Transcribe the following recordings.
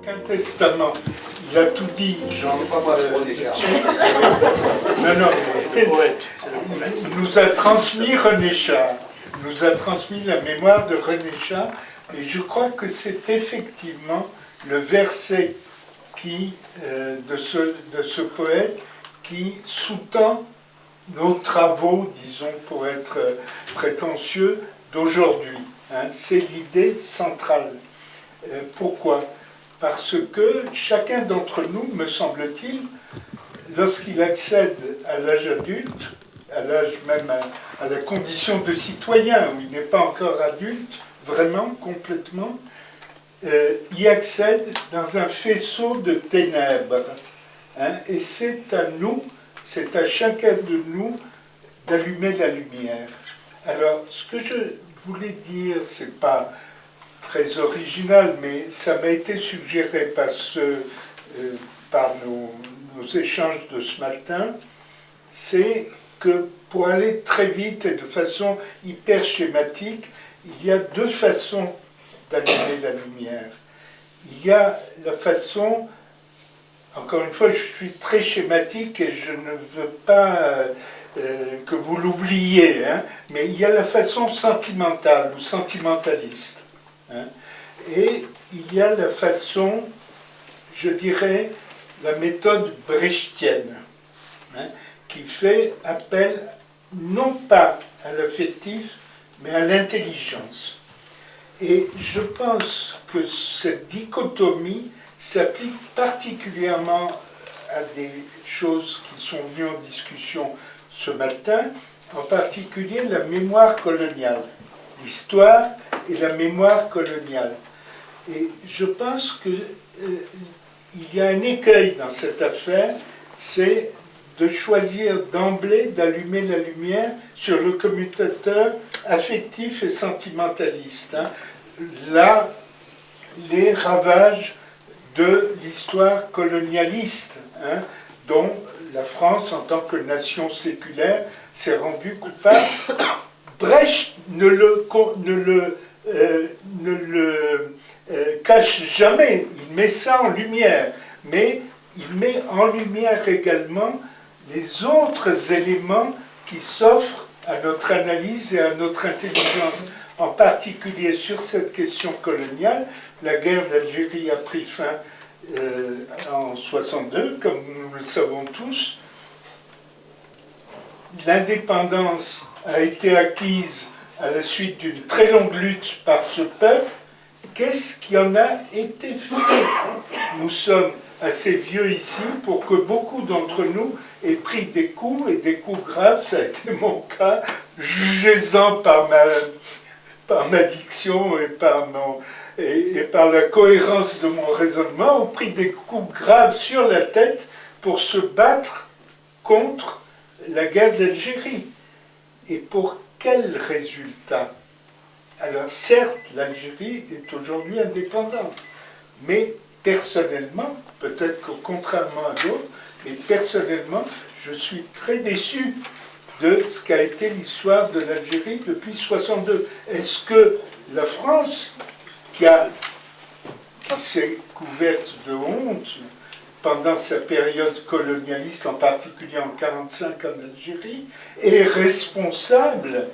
aucun testament. Il a tout dit, Jean. C'est pas moi, c'est René Char. Il nous a transmis René Char. Il nous a transmis la mémoire de René Char. Et je crois que c'est effectivement le verset de ce poète qui sous-tend nos travaux, disons, pour être prétentieux, d'aujourd'hui. C'est l'idée centrale. Pourquoi ? Parce que chacun d'entre nous, me semble-t-il, lorsqu'il accède à l'âge adulte, à l'âge même à la condition de citoyen, où il n'est pas encore adulte, vraiment, complètement, y accède dans un faisceau de ténèbres. Et c'est à nous, c'est à chacun de nous d'allumer la lumière. Alors, ce que je voulais dire, c'est pas très original, mais ça m'a été suggéré par nos échanges de ce matin, c'est que pour aller très vite et de façon hyper schématique, il y a deux façons d'allumer la lumière. Il y a la façon, encore une fois, je suis très schématique et je ne veux pas que vous l'oubliez, mais il y a la façon sentimentale ou sentimentaliste. Et il y a la façon, je dirais, la méthode brechtienne, qui fait appel non pas à l'affectif, mais à l'intelligence. Et je pense que cette dichotomie s'applique particulièrement à des choses qui sont venues en discussion ce matin, en particulier la mémoire coloniale, l'histoire et la mémoire coloniale. Et je pense qu'il y a un écueil dans cette affaire, c'est de choisir d'emblée d'allumer la lumière sur le commutateur affectif et sentimentaliste. Là, les ravages de l'histoire colonialiste, dont la France, en tant que nation séculaire, s'est rendue coupable. Brecht ne le cache jamais, il met ça en lumière, mais il met en lumière également les autres éléments qui s'offrent à notre analyse et à notre intelligence. En particulier sur cette question coloniale, la guerre d'Algérie a pris fin en 1962, comme nous le savons tous. L'indépendance a été acquise à la suite d'une très longue lutte par ce peuple. Qu'est-ce qui en a été fait ? Nous sommes assez vieux ici pour que beaucoup d'entre nous aient pris des coups, et des coups graves, ça a été mon cas, jugez-en par ma diction et par la cohérence de mon raisonnement, ont pris des coups graves sur la tête pour se battre contre la guerre d'Algérie. Et pour quel résultat ? Alors certes, l'Algérie est aujourd'hui indépendante, mais personnellement, peut-être que contrairement à d'autres, mais personnellement, je suis très déçu de ce qu'a été l'histoire de l'Algérie depuis 1962. Est-ce que la France, qui s'est couverte de honte pendant sa période colonialiste, en particulier en 1945 en Algérie, est responsable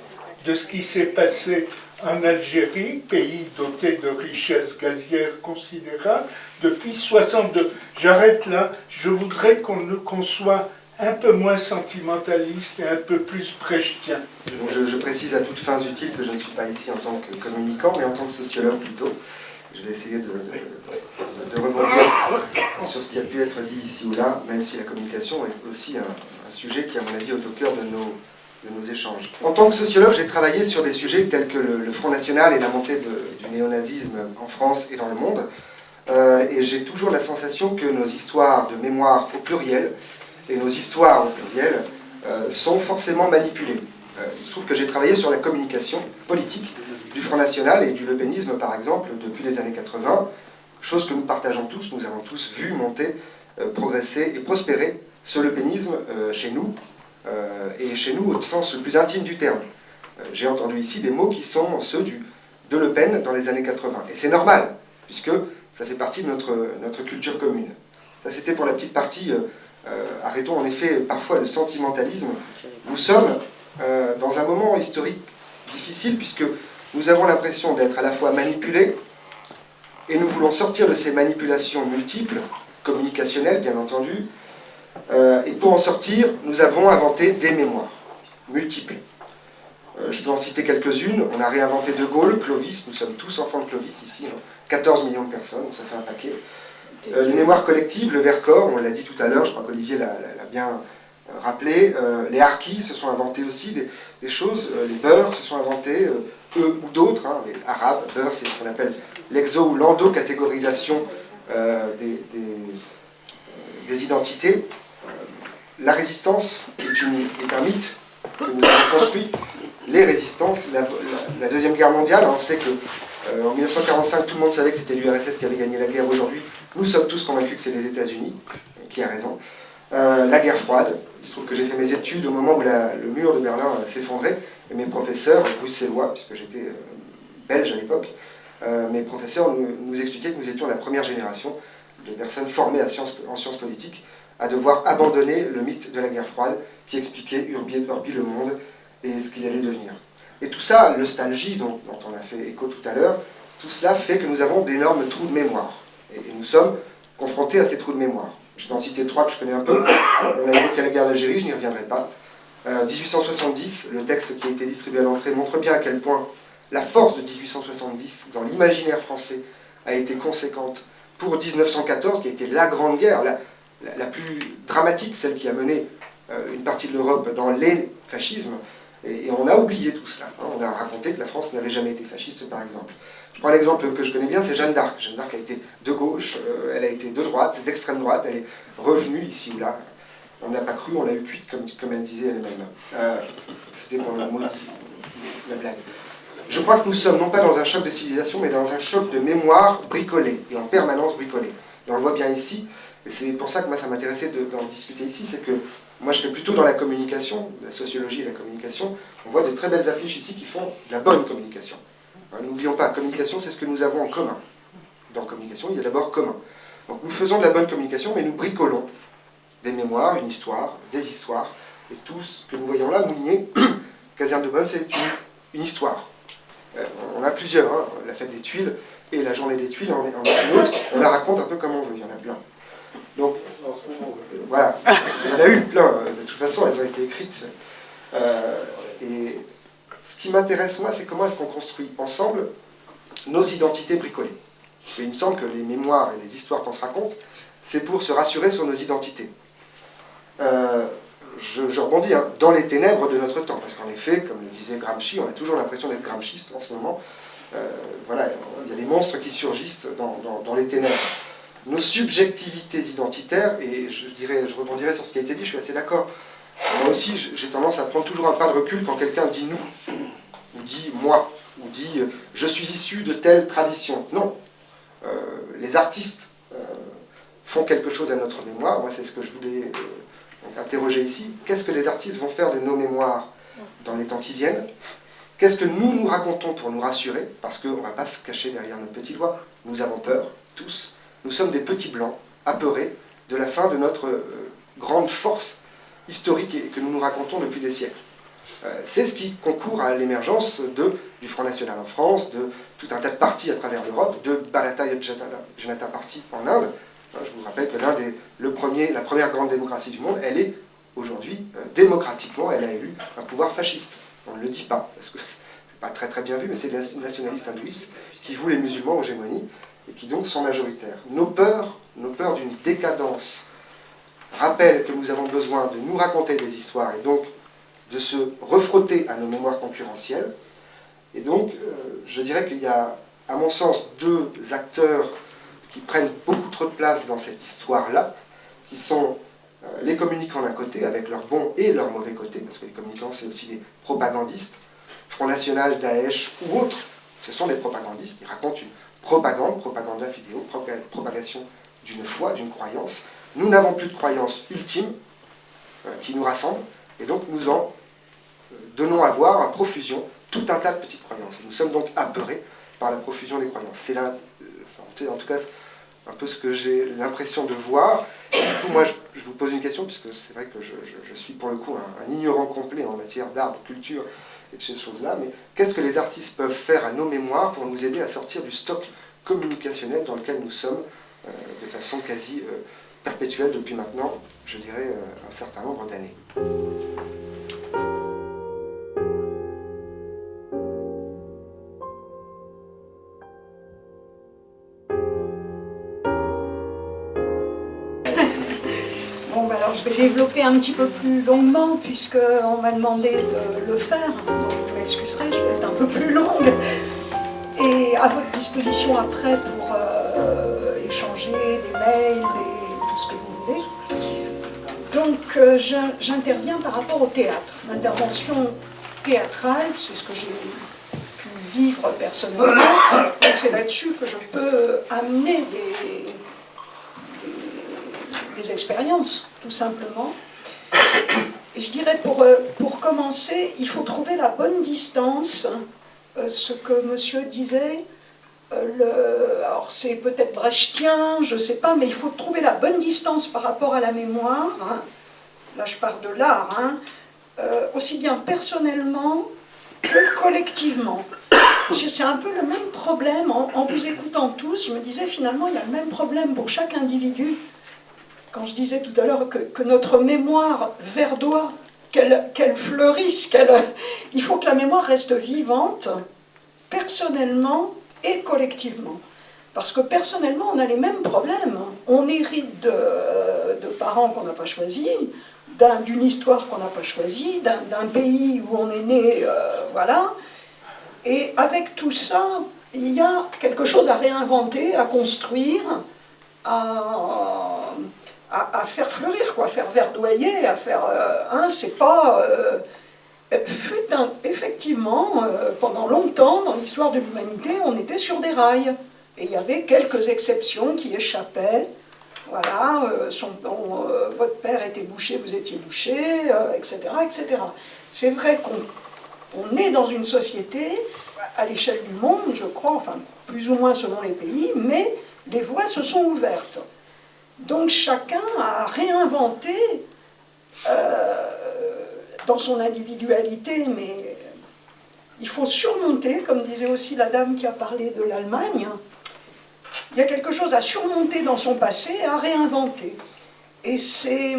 de ce qui s'est passé en Algérie, pays doté de richesses gazières considérables, depuis 1962. J'arrête là. Je voudrais qu'on soit un peu moins sentimentaliste et un peu plus brechtien. Je précise à toutes fins utiles que je ne suis pas ici en tant que communicant, mais en tant que sociologue plutôt. Je vais essayer de rebondir sur ce qui a pu être dit ici ou là, même si la communication est aussi un sujet qui, à mon avis, est au cœur de nos échanges. En tant que sociologue, j'ai travaillé sur des sujets tels que le Front National et la montée du néonazisme en France et dans le monde. Et j'ai toujours la sensation que nos histoires de mémoire au pluriel et nos histoires au pluriel sont forcément manipulées. Il se trouve que j'ai travaillé sur la communication politique du Front National et du lepénisme, par exemple, depuis les années 80, chose que nous partageons tous, nous avons tous vu monter, progresser et prospérer ce lepénisme chez nous, et chez nous au sens le plus intime du terme. J'ai entendu ici des mots qui sont ceux de Le Pen dans les années 80, et c'est normal, puisque ça fait partie de notre culture commune. Ça, c'était pour la petite partie. Arrêtons en effet parfois le sentimentalisme. Nous sommes dans un moment historique difficile, puisque nous avons l'impression d'être à la fois manipulés, et nous voulons sortir de ces manipulations multiples, communicationnelles bien entendu, et pour en sortir, nous avons inventé des mémoires multiples. Je peux en citer quelques-unes. On a réinventé De Gaulle, Clovis, nous sommes tous enfants de Clovis ici, 14 millions de personnes, donc ça fait un paquet. Les mémoires collectives, le Vercors, on l'a dit tout à l'heure, je crois qu'Olivier l'a bien rappelé. Les harkis se sont inventés aussi des choses, les beurs se sont inventés, eux ou d'autres, hein, les arabes, beurs, c'est ce qu'on appelle l'exo ou l'endocatégorisation des identités. La résistance est un mythe que nous avons construit. Les résistances, la Deuxième Guerre mondiale, on sait que en 1945, tout le monde savait que c'était l'URSS qui avait gagné la guerre. Aujourd'hui, nous sommes tous convaincus que c'est les États-Unis, qui a raison. La guerre froide, il se trouve que j'ai fait mes études au moment où le mur de Berlin s'effondrait, et mes professeurs, bruxellois, puisque j'étais belge à l'époque, mes professeurs nous expliquaient que nous étions la première génération de personnes formées en sciences politiques à devoir abandonner le mythe de la guerre froide qui expliquait Urbi et Orbi le monde et ce qu'il allait devenir. Et tout ça, nostalgie dont on a fait écho tout à l'heure, tout cela fait que nous avons d'énormes trous de mémoire. Et nous sommes confrontés à ces trous de mémoire. Je vais en citer trois que je connais un peu. On a évoqué la guerre d'Algérie, je n'y reviendrai pas. 1870, le texte qui a été distribué à l'entrée montre bien à quel point la force de 1870 dans l'imaginaire français a été conséquente pour 1914, qui a été la grande guerre, la plus dramatique, celle qui a mené une partie de l'Europe dans les fascismes. Et on a oublié tout cela. On a raconté que la France n'avait jamais été fasciste, par exemple. Je prends l'exemple que je connais bien, c'est Jeanne d'Arc. Jeanne d'Arc a été de gauche, elle a été de droite, d'extrême droite, elle est revenue ici ou là. On n'a pas cru, on l'a eu cuite, comme elle disait elle-même. C'était pour la blague. Je crois que nous sommes non pas dans un choc de civilisation, mais dans un choc de mémoire bricolée, et en permanence bricolée. Et on le voit bien ici, et c'est pour ça que moi ça m'intéressait d'en discuter ici, c'est que moi je fais plutôt dans la communication, la sociologie et la communication, on voit de très belles affiches ici qui font de la bonne communication. N'oublions pas, communication c'est ce que nous avons en commun. Dans communication, il y a d'abord commun. Donc nous faisons de la bonne communication, mais nous bricolons des mémoires, une histoire, des histoires, et tout ce que nous voyons là, Mounier, Caserne de Bonne, c'est une histoire. On a plusieurs, hein, la fête des Tuiles et la journée des Tuiles en est une autre, on la raconte un peu comme on veut, il y en a plein. Donc, voilà, il y en a eu plein, de toute façon elles ont été écrites. Et ce qui m'intéresse moi, c'est comment est-ce qu'on construit ensemble nos identités bricolées. Et il me semble que les mémoires et les histoires qu'on se raconte, c'est pour se rassurer sur nos identités. Je rebondis, hein, dans les ténèbres de notre temps, parce qu'en effet, comme le disait Gramsci, on a toujours l'impression d'être gramsciste en ce moment. Voilà, il y a des monstres qui surgissent dans les ténèbres. Nos subjectivités identitaires, et je rebondirai sur ce qui a été dit, je suis assez d'accord. Moi aussi, j'ai tendance à prendre toujours un pas de recul quand quelqu'un dit nous, ou dit moi, ou dit je suis issu de telle tradition. Non, les artistes font quelque chose à notre mémoire. Moi, c'est ce que je voulais interroger ici. Qu'est-ce que les artistes vont faire de nos mémoires dans les temps qui viennent? Qu'est-ce que nous racontons pour nous rassurer? Parce qu'on ne va pas se cacher derrière nos petits doigts. Nous avons peur, tous. Nous sommes des petits blancs, apeurés de la fin de notre grande force historique et que nous nous racontons depuis des siècles. C'est ce qui concourt à l'émergence du Front National en France, de tout un tas de partis à travers l'Europe, de Bharatiya Janata Party en Inde. Je vous rappelle que la première grande démocratie du monde, elle est aujourd'hui, démocratiquement, elle a élu un pouvoir fasciste. On ne le dit pas, parce que c'est pas très très bien vu, mais c'est des nationalistes hindouistes qui vouent les musulmans aux gémonies, et qui donc sont majoritaires. Nos peurs d'une décadence rappellent que nous avons besoin de nous raconter des histoires, et donc de se refrotter à nos mémoires concurrentielles. Et donc, je dirais qu'il y a, à mon sens, deux acteurs qui prennent beaucoup trop de place dans cette histoire-là, qui sont les communicants d'un côté, avec leurs bons et leurs mauvais côtés, parce que les communicants, c'est aussi des propagandistes. Front National, Daesh ou autres, ce sont des propagandistes qui racontent une propaganda fidéo, propagation d'une foi, d'une croyance. Nous n'avons plus de croyance ultime qui nous rassemble, et donc nous en donnons à voir à profusion tout un tas de petites croyances. Et nous sommes donc apeurés par la profusion des croyances. C'est là, en tout cas, un peu ce que j'ai l'impression de voir. Et du coup, moi, je vous pose une question, puisque c'est vrai que je suis pour le coup un ignorant complet en matière d'art, de culture et de ces choses-là, mais qu'est-ce que les artistes peuvent faire à nos mémoires pour nous aider à sortir du stock communicationnel dans lequel nous sommes de façon quasi perpétuelle depuis maintenant, je dirais, un certain nombre d'années. Bon, ben alors je vais développer un petit peu plus longuement puisqu'on m'a demandé de le faire. Donc vous m'excuserez, je vais être un peu plus longue. Et à votre disposition après pour échanger des mails et tout ce que vous voulez. Donc j'interviens par rapport au théâtre. L'intervention théâtrale, c'est ce que j'ai pu vivre personnellement. Donc c'est là-dessus que je peux amener des expériences, tout simplement. Et je dirais pour commencer, il faut trouver la bonne distance. Ce que monsieur disait, alors c'est peut-être brechtien, je ne sais pas, mais il faut trouver la bonne distance par rapport à la mémoire. Hein. Là, je parle de l'art, hein. Aussi bien personnellement que collectivement. C'est un peu le même problème. En vous écoutant tous, je me disais finalement, il y a le même problème pour chaque individu. Quand je disais tout à l'heure que notre mémoire verdoie, qu'elle fleurisse, il faut que la mémoire reste vivante, personnellement et collectivement. Parce que personnellement, on a les mêmes problèmes. On hérite de parents qu'on n'a pas choisis, d'une histoire qu'on n'a pas choisie, d'un pays où on est né, voilà. Et avec tout ça, il y a quelque chose à réinventer, à construire, à faire fleurir, quoi, faire verdoyer, à faire... c'est pas... effectivement, pendant longtemps, dans l'histoire de l'humanité, on était sur des rails. Et il y avait quelques exceptions qui échappaient. Voilà, votre père était boucher, vous étiez boucher, etc., etc. C'est vrai qu'on est dans une société, à l'échelle du monde, je crois, enfin, plus ou moins selon les pays, mais les voies se sont ouvertes. Donc chacun a réinventé dans son individualité, mais il faut surmonter, comme disait aussi la dame qui a parlé de l'Allemagne, il y a quelque chose à surmonter dans son passé et à réinventer. Et c'est...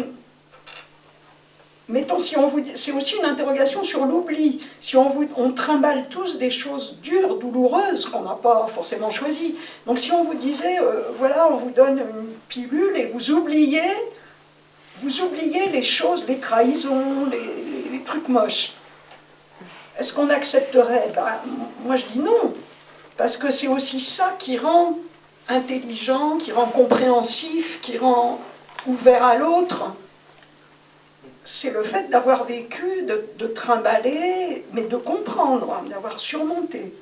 Mettons, c'est aussi une interrogation sur l'oubli. Si on trimballe tous des choses dures, douloureuses, qu'on n'a pas forcément choisies. Donc si on vous disait, voilà, on vous donne une pilule et vous oubliez les choses, les trahisons, les trucs moches. Est-ce qu'on accepterait? Moi je dis non. Parce que c'est aussi ça qui rend intelligent, qui rend compréhensif, qui rend ouvert à l'autre. C'est le fait d'avoir vécu, de trimballer, mais de comprendre, hein, d'avoir surmonté.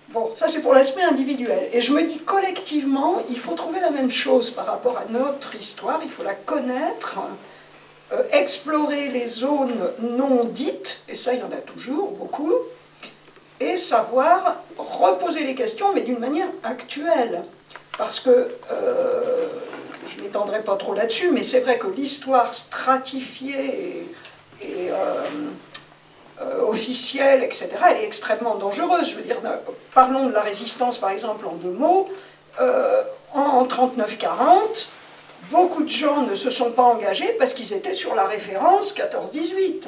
Bon, ça c'est pour l'aspect individuel. Et je me dis collectivement, il faut trouver la même chose par rapport à notre histoire, il faut la connaître, explorer les zones non dites, et ça il y en a toujours beaucoup, et savoir reposer les questions, mais d'une manière actuelle. Parce que... je ne m'étendrai pas trop là-dessus, mais c'est vrai que l'histoire stratifiée et officielle, etc., elle est extrêmement dangereuse. Je veux dire, parlons de la résistance, par exemple, en 2 mots. En 39-40, beaucoup de gens ne se sont pas engagés parce qu'ils étaient sur la référence 14-18.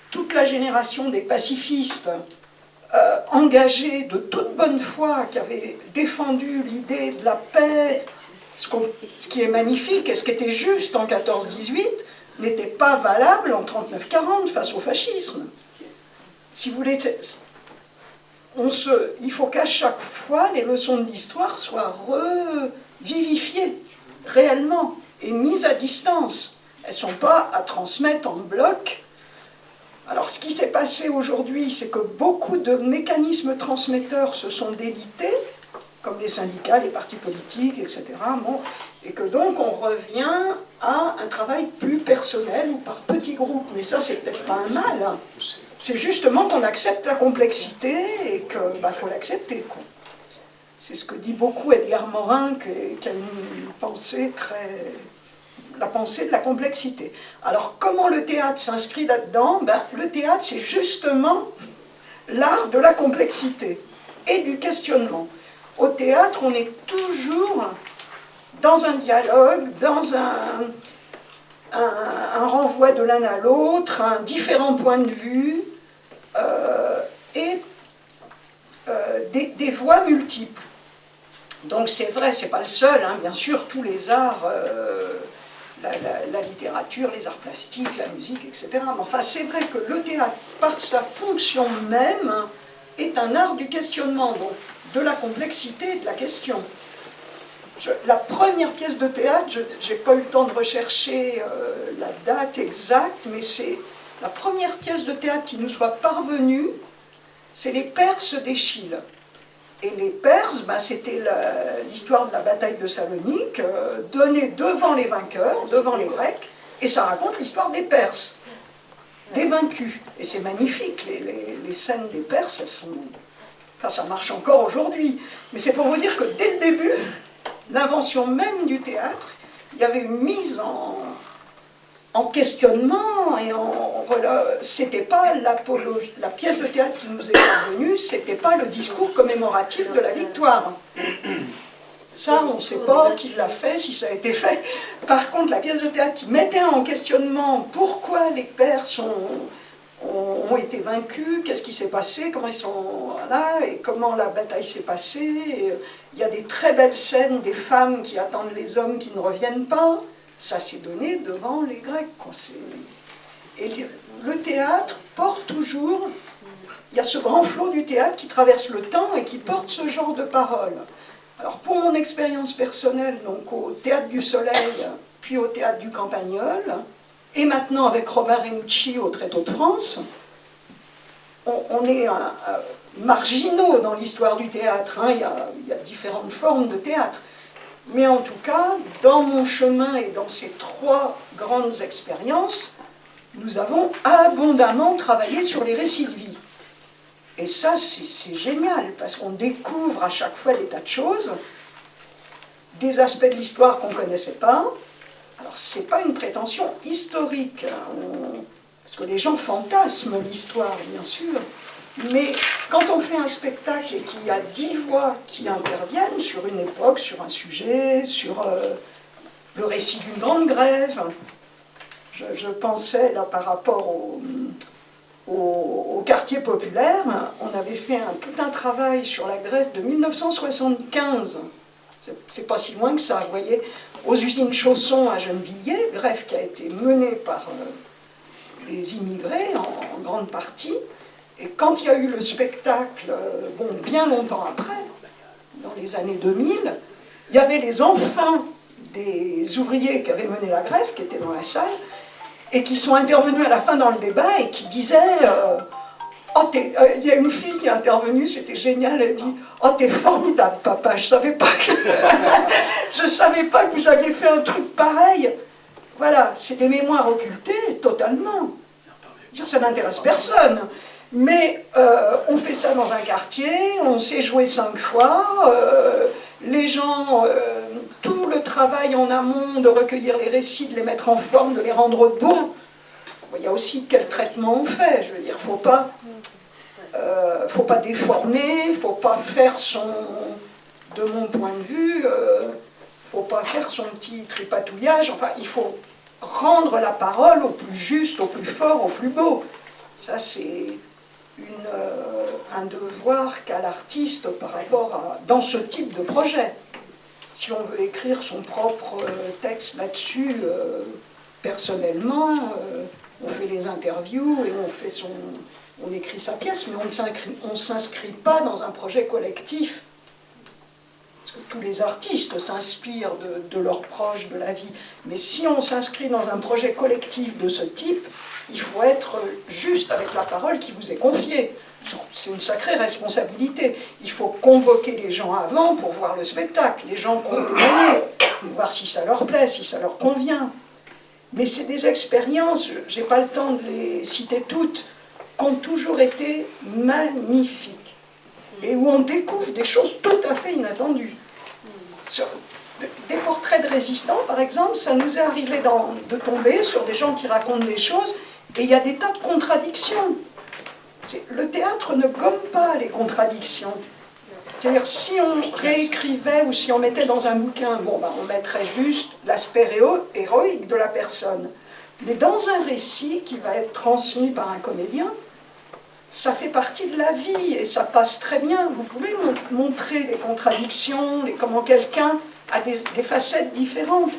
Toute la génération des pacifistes engagés de toute bonne foi, qui avaient défendu l'idée de la paix, ce qui est magnifique et ce qui était juste en 14-18 n'était pas valable en 39-40 face au fascisme. Si vous voulez, il faut qu'à chaque fois les leçons de l'histoire soient revivifiées réellement et mises à distance. Elles ne sont pas à transmettre en bloc. Alors ce qui s'est passé aujourd'hui, c'est que beaucoup de mécanismes transmetteurs se sont délités, comme les syndicats, les partis politiques, etc. Bon, et que donc on revient à un travail plus personnel ou par petits groupes. Mais ça, c'est peut-être pas un mal. Hein. C'est justement qu'on accepte la complexité et qu'il faut l'accepter. C'est ce que dit beaucoup Edgar Morin, qui a une pensée la pensée de la complexité. Alors, comment le théâtre s'inscrit là-dedans? Le théâtre, c'est justement l'art de la complexité et du questionnement. Au théâtre, on est toujours dans un dialogue, dans un renvoi de l'un à l'autre, un différent point de vue, et des voix multiples. Donc c'est vrai, c'est pas le seul, hein, bien sûr, tous les arts, la littérature, les arts plastiques, la musique, etc. Mais enfin, c'est vrai que le théâtre, par sa fonction même, est un art du questionnement, donc de la complexité et de la question. La première pièce de théâtre, je n'ai pas eu le temps de rechercher la date exacte, mais c'est la première pièce de théâtre qui nous soit parvenue, c'est les Perses d'Échille. Et les Perses, c'était l'histoire de la bataille de Salonique, donnée devant les vainqueurs, devant les Grecs, et ça raconte l'histoire des Perses, des vaincus. Et c'est magnifique, les scènes des Perses, elles sont... Enfin, ça marche encore aujourd'hui. Mais c'est pour vous dire que dès le début, l'invention même du théâtre, il y avait une mise en questionnement, et c'était pas la pièce de théâtre qui nous est parvenue, c'était pas le discours commémoratif de la victoire. Ça, on ne sait pas qui l'a fait, si ça a été fait. Par contre, la pièce de théâtre qui mettait en questionnement pourquoi les Perses ont été vaincus, qu'est-ce qui s'est passé, comment ils sont là, et comment la bataille s'est passée. Et il y a des très belles scènes des femmes qui attendent les hommes qui ne reviennent pas. Ça s'est donné devant les Grecs, quoi. Et le théâtre porte toujours... Il y a ce grand flot du théâtre qui traverse le temps et qui porte ce genre de paroles. Alors, pour mon expérience personnelle, donc au Théâtre du Soleil, puis au Théâtre du Campagnol, et maintenant avec Robin Renucci au Tréteau de France, on est marginaux dans l'histoire du théâtre, hein. Il y a différentes formes de théâtre. Mais en tout cas, dans mon chemin et dans ces 3 grandes expériences, nous avons abondamment travaillé sur les récits de vie. Et ça, c'est génial, parce qu'on découvre à chaque fois des tas de choses, des aspects de l'histoire qu'on ne connaissait pas. Alors, ce n'est pas une prétention historique, hein, parce que les gens fantasment l'histoire, bien sûr. Mais quand on fait un spectacle et qu'il y a 10 voix qui interviennent sur une époque, sur un sujet, sur le récit d'une grande grève, je pensais là par rapport au quartier populaire, on avait fait tout un travail sur la grève de 1975. C'est pas si loin que ça, vous voyez, aux usines Chausson à Gennevilliers, grève qui a été menée par des immigrés en grande partie. Et quand il y a eu le spectacle, bien longtemps après, dans les années 2000, il y avait les enfants des ouvriers qui avaient mené la grève, qui étaient dans la salle, et qui sont intervenus à la fin dans le débat et qui disaient il y a une fille qui est intervenue, c'était génial, elle dit « Oh, t'es formidable, papa, je savais pas que vous aviez fait un truc pareil. » Voilà, c'est des mémoires occultées, totalement. Ça n'intéresse personne. Mais on fait ça dans un quartier, on s'est joué 5 fois, les gens, tout le travail en amont de recueillir les récits, de les mettre en forme, de les rendre beaux. Il y a aussi quel traitement on fait, je veux dire, faut pas déformer, faut pas faire de mon point de vue, faut pas faire son petit tripatouillage, enfin, il faut rendre la parole au plus juste, au plus fort, au plus beau. Ça, c'est un devoir qu'a l'artiste par rapport dans ce type de projet. Si on veut écrire son propre texte là-dessus, personnellement, on fait les interviews et on écrit sa pièce, mais on ne s'inscrit pas dans un projet collectif. Parce que tous les artistes s'inspirent de leurs proches, de la vie. Mais si on s'inscrit dans un projet collectif de ce type, il faut être juste avec la parole qui vous est confiée. C'est une sacrée responsabilité. Il faut convoquer les gens avant pour voir le spectacle. Les gens qu'on peut gagner, voir si ça leur plaît, si ça leur convient. Mais c'est des expériences, je n'ai pas le temps de les citer toutes, qui ont toujours été magnifiques. et où on découvre des choses tout à fait inattendues. Des portraits de résistants, par exemple, ça nous est arrivé de tomber sur des gens qui racontent des choses, et il y a des tas de contradictions. Le théâtre ne gomme pas les contradictions. C'est-à-dire, si on réécrivait ou si on mettait dans un bouquin, bon, ben, on mettrait juste l'aspect héroïque de la personne. Mais dans un récit qui va être transmis par un comédien, ça fait partie de la vie et ça passe très bien. Vous pouvez montrer les contradictions, comment quelqu'un a des facettes différentes.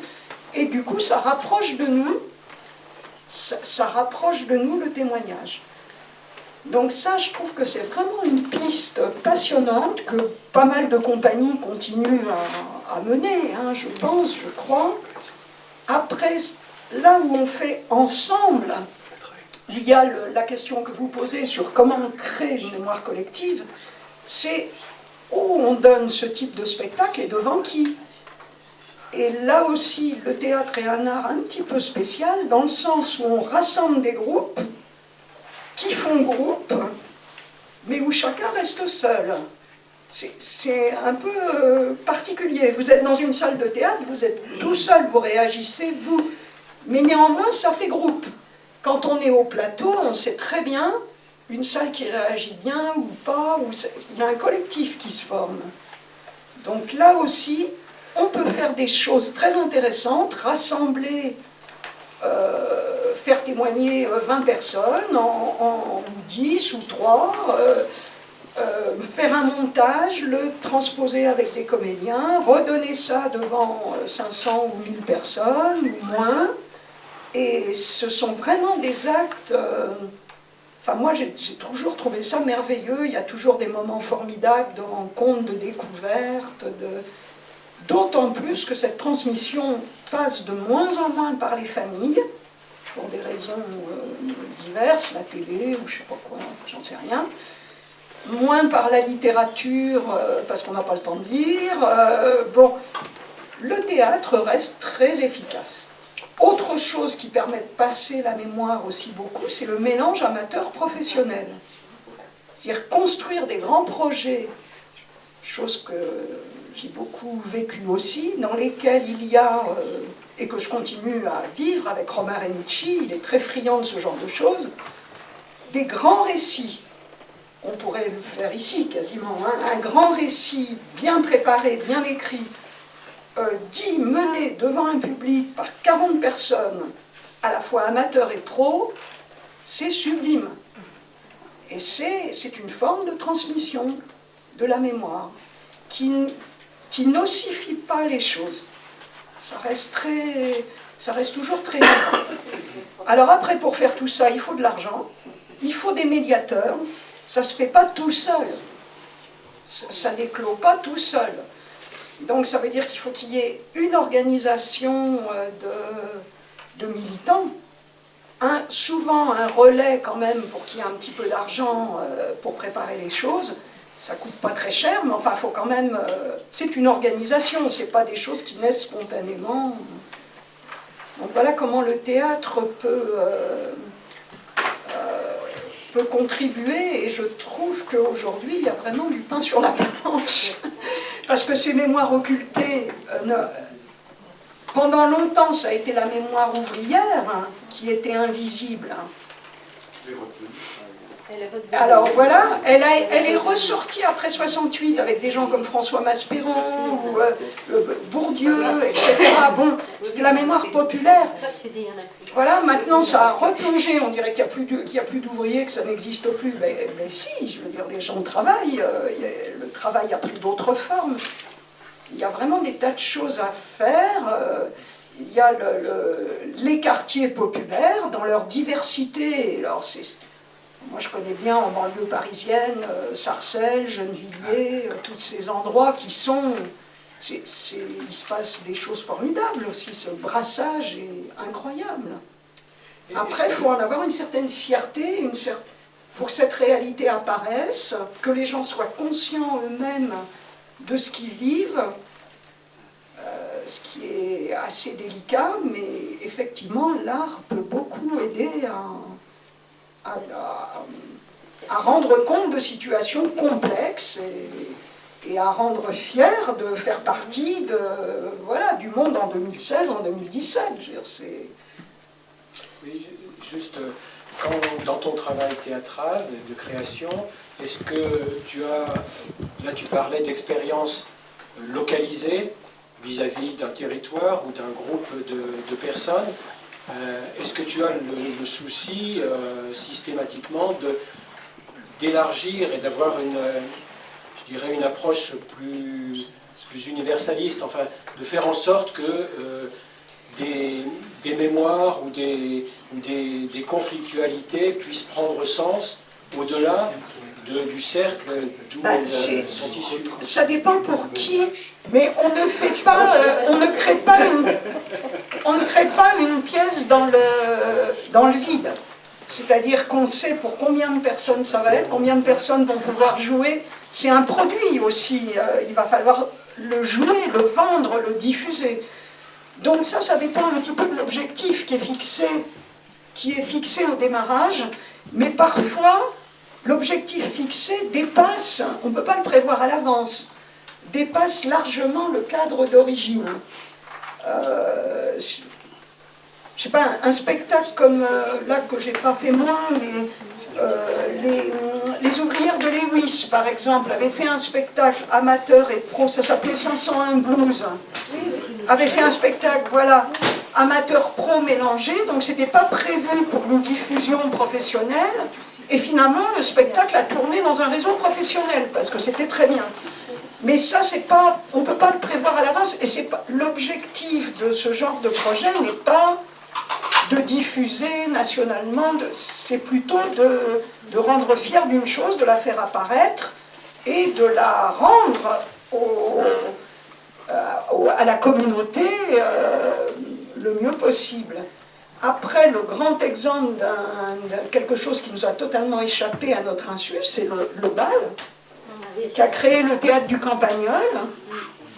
Et du coup, ça rapproche de nous, ça rapproche de nous le témoignage. Donc ça, je trouve que c'est vraiment une piste passionnante que pas mal de compagnies continuent à mener, hein, je pense, je crois. Après, là où on fait ensemble, il y a la question que vous posez sur comment on crée une mémoire collective, c'est où on donne ce type de spectacle et devant qui. Et là aussi, le théâtre est un art un petit peu spécial, dans le sens où on rassemble des groupes qui font groupe, mais où chacun reste seul. C'est un peu particulier. Vous êtes dans une salle de théâtre, vous êtes tout seul, vous réagissez, vous. Mais néanmoins, ça fait groupe. Quand on est au plateau, on sait très bien une salle qui réagit bien ou pas, il y a un collectif qui se forme. Donc là aussi, on peut faire des choses très intéressantes, rassembler, faire témoigner 20 personnes, en 10 ou 3, faire un montage, le transposer avec des comédiens, redonner ça devant 500 ou 1000 personnes, ou moins. Et ce sont vraiment des actes... Enfin, moi, j'ai toujours trouvé ça merveilleux. Il y a toujours des moments formidables de rencontres, de découvertes, d'autant plus que cette transmission passe de moins en moins par les familles, pour des raisons diverses, la télé ou je ne sais pas quoi, j'en sais rien. Moins par la littérature, parce qu'on n'a pas le temps de lire. Bon, le théâtre reste très efficace. Autre chose qui permet de passer la mémoire aussi beaucoup, c'est le mélange amateur-professionnel. C'est-à-dire construire des grands projets, chose que j'ai beaucoup vécu aussi, dans lesquels il y a, et que je continue à vivre avec Romain Renucci, il est très friand de ce genre de choses, des grands récits. On pourrait le faire ici quasiment, hein, un grand récit bien préparé, bien écrit, dit, mené devant un public par 40 personnes, à la fois amateurs et pros, c'est sublime. Et c'est une forme de transmission de la mémoire qui n'ossifie pas les choses. Ça reste toujours très vivant. Alors après, pour faire tout ça, il faut de l'argent, il faut des médiateurs, ça ne se fait pas tout seul. Ça n'éclot pas tout seul. Donc ça veut dire qu'il faut qu'il y ait une organisation de militants, souvent un relais quand même pour qu'il y ait un petit peu d'argent pour préparer les choses. Ça ne coûte pas très cher, mais enfin, il faut quand même... c'est une organisation, ce n'est pas des choses qui naissent spontanément. Donc voilà comment le théâtre peut contribuer, et je trouve qu'aujourd'hui, il y a vraiment du pain sur la planche. Parce que ces mémoires occultées, pendant longtemps, ça a été la mémoire ouvrière, hein, qui était invisible. Hein. Alors voilà, elle est ressortie après 68 avec des gens comme François Maspero ou Bourdieu, etc. Bon, c'était la mémoire populaire. Voilà, maintenant ça a replongé, on dirait qu'il n'y a plus d'ouvriers, que ça n'existe plus. Mais si, je veux dire, les gens travaillent, le travail a pris d'autres formes. Il y a vraiment des tas de choses à faire. Il y a les quartiers populaires dans leur diversité. Alors moi, je connais bien en banlieue parisienne, Sarcelles, Gennevilliers, tous ces endroits qui sont... il se passe des choses formidables aussi, ce brassage est incroyable. Après, il faut en avoir une certaine fierté, pour que cette réalité apparaisse, que les gens soient conscients eux-mêmes de ce qu'ils vivent, ce qui est assez délicat, mais effectivement, l'art peut beaucoup aider à rendre compte de situations complexes et à rendre fier de faire partie voilà, du monde en 2016, en 2017. Je veux dire, c'est... Oui, juste, dans ton travail théâtral, de création, est-ce que tu as, là tu parlais d'expériences localisées vis-à-vis d'un territoire ou d'un groupe de personnes, est-ce que tu as le souci systématiquement d'élargir et d'avoir je dirais une approche plus universaliste, enfin de faire en sorte que des mémoires ou des conflictualités puissent prendre sens au-delà du cercle d'où elles sont issues. Ça dépend pour qui, mais on ne fait pas, on ne crée pas une pièce dans le vide. C'est-à-dire qu'on sait pour combien de personnes ça va être, combien de personnes vont pouvoir jouer. C'est un produit aussi, il va falloir le jouer, le vendre, le diffuser. Donc ça dépend un petit peu de l'objectif qui est fixé au démarrage, mais parfois l'objectif fixé dépasse, on ne peut pas le prévoir à l'avance, dépasse largement le cadre d'origine. Je sais pas, un spectacle comme là que j'ai pas fait moi, les ouvrières de Lewis, par exemple, avaient fait un spectacle amateur et pro, ça s'appelait 501 Blues. Avaient fait un spectacle, voilà, amateur pro mélangé, donc c'était pas prévu pour une diffusion professionnelle. Et finalement, le spectacle a tourné dans un réseau professionnel, parce que c'était très bien. Mais ça, c'est pas, on ne peut pas le prévoir à l'avance, et c'est pas, l'objectif de ce genre de projet n'est pas de diffuser nationalement, c'est plutôt de rendre fière d'une chose, de la faire apparaître, et de la rendre à la communauté le mieux possible. Après, le grand exemple de quelque chose qui nous a totalement échappé à notre insu, c'est le bal, qui a créé le théâtre du Campagnol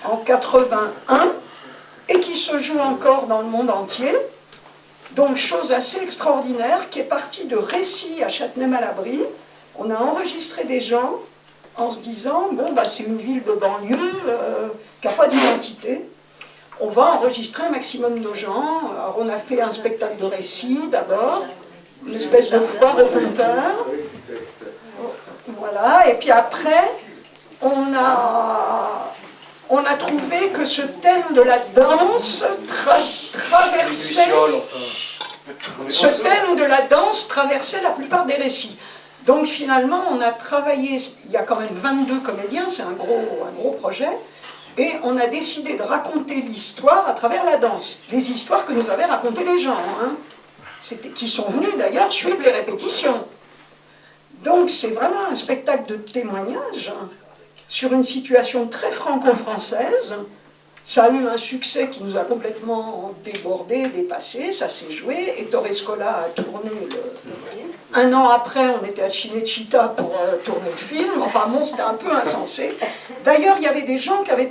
en 81 et qui se joue encore dans le monde entier. Donc, chose assez extraordinaire, qui est partie de Récit à Châtenay-Malabry. On a enregistré des gens en se disant, bon, bah, c'est une ville de banlieue qui n'a pas d'identité. On va enregistrer un maximum de gens. Alors, on a fait un spectacle de récit d'abord, une espèce de foire au conteur. Voilà, et puis après, on a trouvé que ce thème de la danse traversait la plupart des récits. Donc finalement, on a travaillé, il y a quand même 22 comédiens, c'est un gros projet, et on a décidé de raconter l'histoire à travers la danse. Les histoires que nous avaient racontées les gens, hein, qui sont venus d'ailleurs suivre les répétitions. Donc c'est vraiment un spectacle de témoignage sur une situation très franco-française. Ça a eu un succès qui nous a complètement débordé, dépassé, ça s'est joué, et Torrescola a tourné un an après, on était à Cinecittà pour tourner le film. Enfin bon, c'était un peu insensé. D'ailleurs, il y avait des gens qui avaient